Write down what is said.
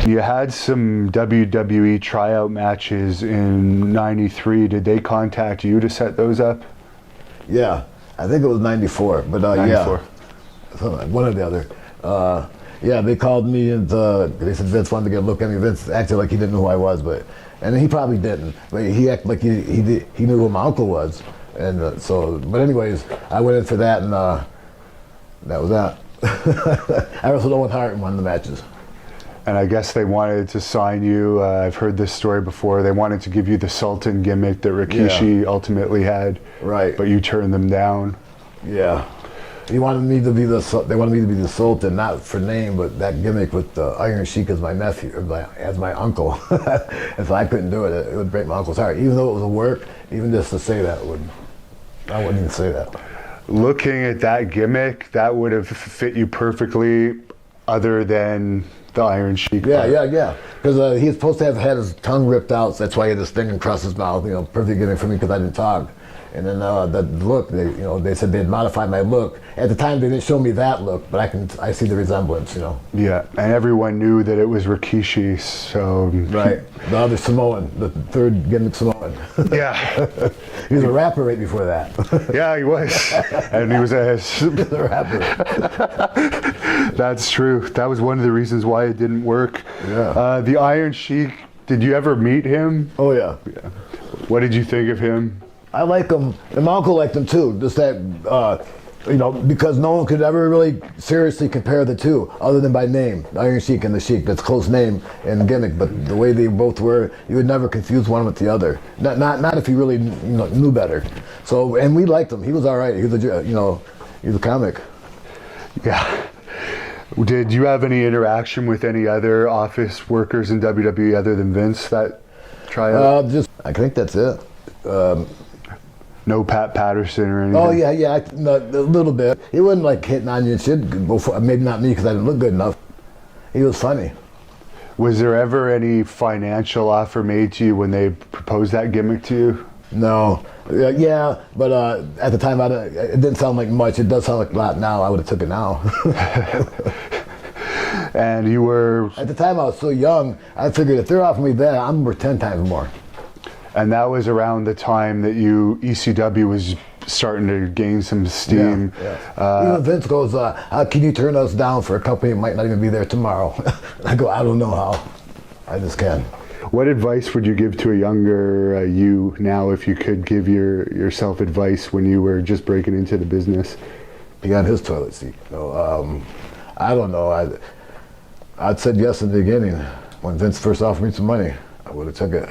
You had some WWE tryout matches in '93. Did they contact you to set those up? Yeah, I think it was '94, but 94. Yeah, one or the other. Yeah, they called me and they said Vince wanted to get a look at me. Vince acted like he didn't know who I was, and he probably didn't, but he acted like he knew who my uncle was, and but anyways, I went in for that, and that was that. I wrestled Owen Hart in one of the matches. And I guess they wanted to sign you. I've heard this story before. They wanted to give you the Sultan gimmick that Rikishi ultimately had. Right. But you turned them down. Yeah. He wanted me to be they wanted me to be the Sultan, not for name, but that gimmick with the Iron Sheik as my nephew, as my uncle. And so I couldn't do it. It would break my uncle's heart. Even though it was a work, even just to say that I wouldn't even say that. Looking at that gimmick, that would have fit you perfectly, other than the Iron Sheik. Yeah. Because he was supposed to have had his tongue ripped out, so that's why he had this thing across his mouth. Perfect gimmick for me because I didn't talk. And then the look, they said they'd modified my look. At the time, they didn't show me that look, but I see the resemblance, Yeah, and everyone knew that it was Rikishi, so... Right, the other Samoan, the third gimmick Samoan. Yeah. He was a rapper right before that. Yeah, he was. And he was a rapper. That's true. That was one of the reasons why it didn't work. Yeah. The Iron Sheik, did you ever meet him? Oh, yeah. What did you think of him? I like him, and my uncle liked him too. Just that, because no one could ever really seriously compare the two, other than by name, the Iron Sheik and the Sheik. That's close name and gimmick, but the way they both were, you would never confuse one with the other. Not if you really knew better. So, and we liked him. He was all right. He was he was a comic. Yeah. Did you have any interaction with any other office workers in WWE other than Vince that tryout? I think that's it. No Pat Patterson or anything? Oh, yeah, a little bit. He wasn't like hitting on you and shit. Maybe not me because I didn't look good enough. He was funny. Was there ever any financial offer made to you when they proposed that gimmick to you? No. Yeah, but at the time, it didn't sound like much. It does sound like a lot now. I would have took it now. And you were... At the time, I was so young, I figured if they're offering me that, I'm worth 10 times more. And that was around the time that ECW was starting to gain some steam. Yeah. Even Vince goes, how can you turn us down for a company that might not even be there tomorrow? I go, I don't know how. I just can. What advice would you give to a younger you now, if you could give yourself advice when you were just breaking into the business? He got his toilet seat. I don't know. I'd said yes in the beginning. When Vince first offered me some money, I would have took it.